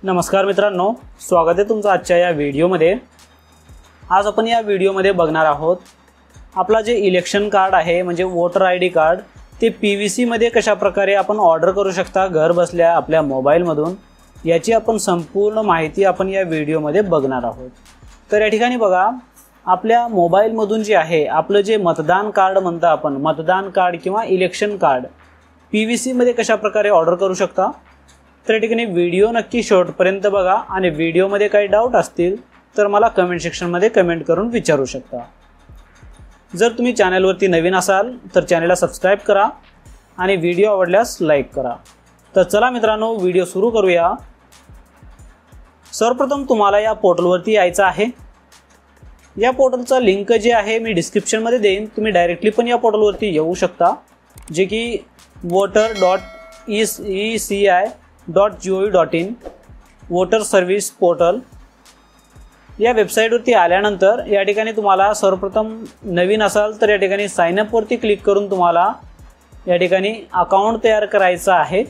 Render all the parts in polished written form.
नमस्कार मित्रांनो, स्वागत आहे तुमचं आजच्या या व्हिडिओमध्ये। आज आपण या व्हिडिओमध्ये बघणार आहोत आपला जे इलेक्शन कार्ड आहे म्हणजे वोटर आयडी कार्ड ते पीव्हीसी मध्ये कशा प्रकारे आपण ऑर्डर करू शकता घर बसल्या आपल्या मोबाईल मधून, याची आपण संपूर्ण माहिती आपण या व्हिडिओमध्ये बघणार आहोत। तर या ठिकाणी बघा, आपल्या मोबाईल मधून जे आहे आपलं जे मतदान कार्ड म्हणतो आपण, मतदान कार्ड किंवा इलेक्शन कार्ड पीव्हीसी मध्ये कशा प्रकारे ऑर्डर करू शकता। तर या ठिकाणी व्हिडिओ नक्की शेवटपर्यंत बघा आणि व्हिडिओमध्ये काही डाऊट असतील तर मला कमेंट सेक्शनमध्ये कमेंट करून विचारू शकता। जर तुम्ही चॅनलवरती नवीन असाल तर चॅनलला सबस्क्राइब करा आणि व्हिडिओ आवडल्यास लाईक करा। तर चला मित्रांनो, व्हिडिओ सुरू करूया। सर्वप्रथम तुम्हाला या पोर्टलवरती यायचं आहे। या पोर्टलचा लिंक जे आहे मी डिस्क्रिप्शनमध्ये देईन, तुम्ही डायरेक्टली पण या पोर्टलवरती येऊ शकता, जे की voter.eci.gov.in वोटर सर्व्हिस पोर्टल या वेबसाईटवरती आल्यानंतर या ठिकाणी तुम्हाला सर्वप्रथम नवीन असाल तर या ठिकाणी साइन अप वरती क्लिक करून तुम्हाला या ठिकाणी अकाउंट तयार करायचं आहे।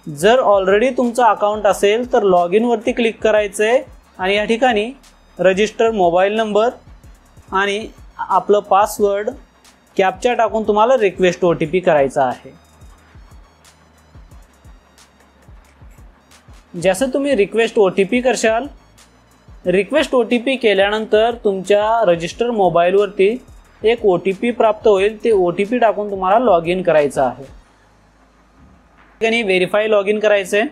जर ऑलरेडी तुमचं अकाउंट असेल तर लॉग इन वरती क्लिक करायचं आहे आणि या ठिकाणी रजिस्टर मोबाईल नंबर आणि आपलं पासवर्ड कॅप्चा टाकून तुम्हाला रिक्वेस्ट OTP करायचा आहे। जसं तुम्ही रिक्वेस्ट OTP करशाल, रिक्वेस्ट OTP केल्यानंतर तुमच्या रजिस्टर मोबाईलवरती एक OTP प्राप्त होईल। ते OTP टाकून तुम्हाला लॉग इन करायचं आहे। ठिकाणी व्हेरीफाय लॉग इन करायचं आहे।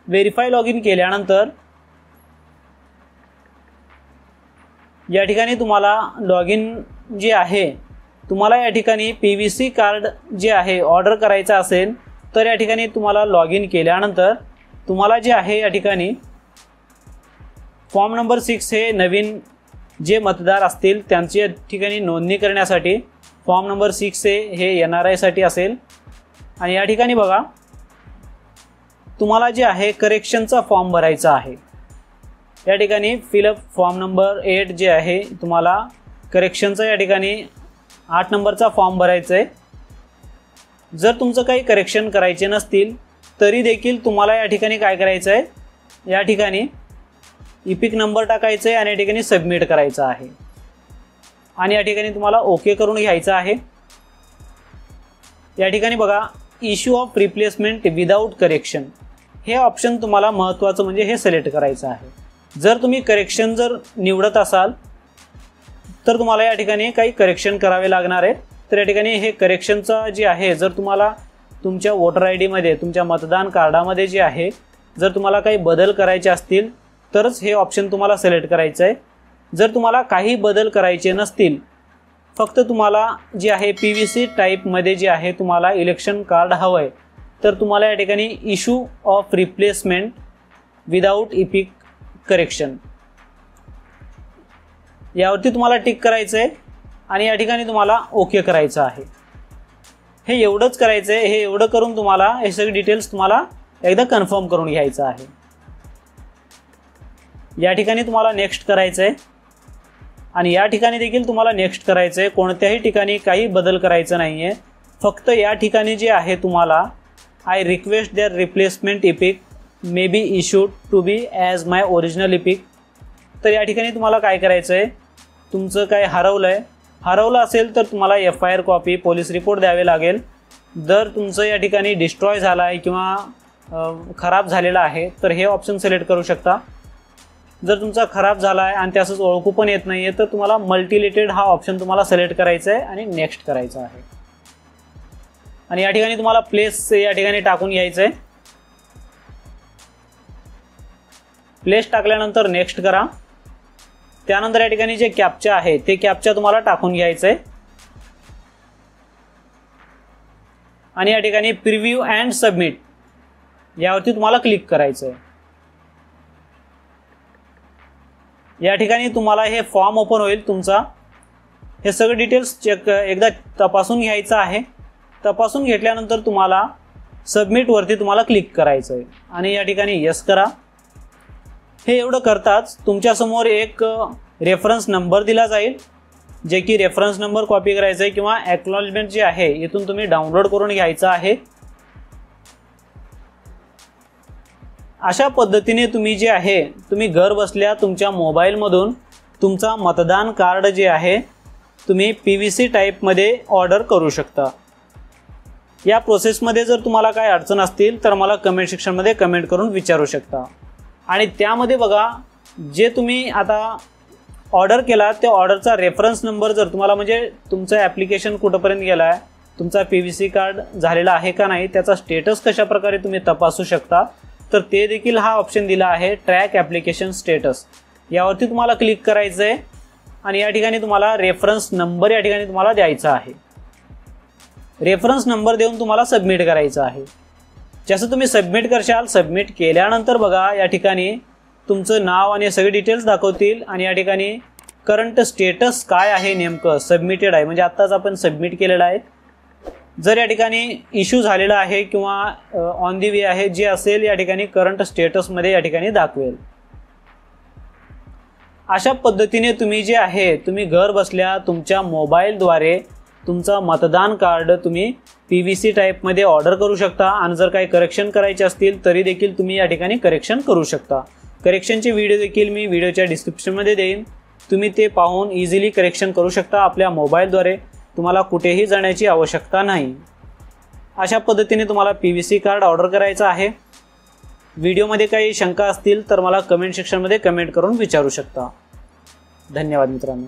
व्हेरीफाय लॉग इन केल्यानंतर या ठिकाणी तुम्हाला लॉग इन जे आहे, तुम्हाला या ठिकाणी पीव्हीसी कार्ड जे आहे ऑर्डर करायचं असेल तर या ठिकाणी तुम्हाला लॉग इन केल्यानंतर तुम्हाला जे आहे या ठिकाणी फॉर्म नंबर 6 हे नवीन जे मतदार असतील त्यांची या ठिकाणी नोंदणी करण्यासाठी फॉर्म नंबर 6 हे NRI साठी असेल। आणि या ठिकाणी बघा, तुम्हाला जे आहे करेक्शनचा फॉर्म भरायचा आहे। या ठिकाणी फिलअप फॉर्म नंबर 8 जे आहे तुम्हाला करेक्शनचा या ठिकाणी 8 नंबरचा फॉर्म भरायचा आहे। जर तुमचं काही करेक्शन करायचे नसतील तरी देखील तुम्हाला या ठिकाणी काय करायचं आहे, या ठिकाणी इपिक नंबर टाकायचा आहे आणि या ठिकाणी सबमिट करायचं आहे आणि या ठिकाणी तुम्हाला ओके करून घ्यायचं आहे। या ठिकाणी बघा, issue of replacement without correction हे ऑप्शन तुम्हाला महत्त्वाचं म्हणजे हे सिलेक्ट करायचं आहे। जर तुम्ही करेक्शन जर निवडत असाल तर तुम्हाला या ठिकाणी काही करेक्शन करावे लागणार आहे। तर या ठिकाणी हे करेक्शनचा जे आहे, जर तुम्हाला तुमच्या वोटर आयडी मध्ये तुमच्या मतदान कार्डामध्ये जे आहे जर तुम्हाला काही बदल करायचे असतील तरच हे ऑप्शन तुम्हाला सिलेक्ट करायचं आहे। जर तुम्हाला काही बदल करायचे नसतील, फक्त तुम्हाला जे आहे पीव्हीसी टाईप मध्ये जे आहे तुम्हाला इलेक्शन कार्ड हवं आहे, तर तुम्हाला या ठिकाणी issue of replacement without EPIC correction यावरती तुम्हाला टिक करायचं आहे आणि या ठिकाणी तुम्हाला ओके करायचं आहे। हे एवढंच करायचं आहे। हे एवढं करून तुम्हाला हे सगळे डिटेल्स तुम्हाला एकदा कन्फर्म करून घ्यायचं आहे। या ठिकाणी तुम्हाला नेक्स्ट करायचं आहे आणि या ठिकाणी देखील तुम्हाला नेक्स्ट करायचं आहे। कोणत्याही ठिकाणी काही बदल करायचं नाही आहे। फक्त या ठिकाणी जे आहे तुम्हाला I request their replacement EPIC may be issued to be as my original EPIC. तर या ठिकाणी तुम्हाला काय करायचं आहे, तुमचं काय हरवलं असेल तर तुम्हाला FIR कॉपी पोलीस रिपोर्ट द्यावे लागेल। जर तुमचं या ठिकाणी डिस्ट्रॉय झाला आहे किंवा खराब झालेला आहे तर हे ऑप्शन सिलेक्ट करू शकता। जर तुमचा खराब झाला आहे आणि त्यासच ओळखू पण येत नाही आहे तर तुम्हाला मल्टिलेटेड हा ऑप्शन तुम्हाला सिलेक्ट करायचा आहे आणि नेक्स्ट करायचं आहे। आणि या ठिकाणी तुम्हाला प्लेस या ठिकाणी टाकून घ्यायचं आहे। प्लेस टाकल्यानंतर नेक्स्ट करा। त्यानंतर या ठिकाणी जे कॅप्चा आहे ते कॅप्चा तुम्हाला टाकून घ्यायचं आहे आणि या ठिकाणी प्रिव्ह्यू अँड सबमिट यावरती तुम्हाला क्लिक करायचं आहे। या ठिकाणी तुम्हाला हे फॉर्म ओपन होईल तुमचा। हे सगळे डिटेल्स चेक एकदा तपासून घ्यायचं आहे। तपासून घेतल्यानंतर तुम्हाला सबमिट वरती तुम्हाला क्लिक करायचं आहे आणि या ठिकाणी यस करा। हे एवढं करताच तुमच्यासमोर एक रेफरन्स नंबर दिला जाईल, जे की रेफरन्स नंबर कॉपी करायचा आहे किंवा एक्नॉलेजमेंट जे आहे इथून तुम्ही डाउनलोड करून घ्यायचं आहे। अशा पद्धतीने तुम्ही जे आहे तुम्ही घर बसल्या तुमच्या मोबाईलमधून तुमचा मतदान कार्ड जे आहे तुम्ही PVC टाईपमध्ये ऑर्डर करू शकता। या प्रोसेसमध्ये जर तुम्हाला काय अडचण असतील तर मला कमेंट सेक्शनमध्ये कमेंट करून विचारू शकता। आणि त्यामध्ये बघा जे तुम्ही आता ऑर्डर केला त्या ऑर्डरचा रेफरन्स नंबर जर तुम्हाला म्हणजे तुमचं ॲप्लिकेशन कुठंपर्यंत गेला आहे, तुमचा PVC कार्ड झालेला आहे का नाही, त्याचा स्टेटस कशा प्रकारे तुम्ही तपासू शकता, तर ते देखील हा ऑप्शन दिला आहे ट्रॅक ॲप्लिकेशन स्टेटस। यावरती तुम्हाला क्लिक करायचं आहे आणि या ठिकाणी तुम्हाला रेफरन्स नंबर या ठिकाणी तुम्हाला द्यायचा आहे। रेफरन्स नंबर देऊन तुम्हाला सबमिट करायचं आहे। जसं तुम्ही सबमिट करशाल, सबमिट केल्यानंतर बघा या ठिकाणी तुमचं नाव आणि सगळे डिटेल्स दाखवतील आणि या ठिकाणी करंट स्टेटस काय आहे नेमकं सबमिटेड आहे म्हणजे आत्ताच आपण सबमिट केलेलं आहे। जर या ठिकाणी इश्यू झालेला आहे किंवा ऑन दी वे आहे जे असेल या ठिकाणी करंट स्टेटसमध्ये या ठिकाणी दाखवेल। अशा पद्धतीने तुम्ही जे आहे तुम्ही घर बसल्या तुमच्या मोबाईलद्वारे तुमचा मतदान कार्ड तुम्ही PVC टाईपमध्ये ऑर्डर करू शकता आणि जर काही करेक्शन करायचे असतील तरी देखील तुम्ही या ठिकाणी करेक्शन करू शकता। करेक्शनचे व्हिडिओ देखील मी व्हिडिओच्या डिस्क्रिप्शनमध्ये देईन, तुम्ही ते पाहून इझिली करेक्शन करू शकता आपल्या मोबाईलद्वारे, तुम्हाला कुठेही जाण्याची आवश्यकता नाही। अशा पद्धतीने तुम्हाला PVC कार्ड ऑर्डर करायचं आहे। व्हिडिओमध्ये काही शंका असतील तर मला कमेंट सेक्शनमध्ये कमेंट करून विचारू शकता। धन्यवाद मित्रांनो।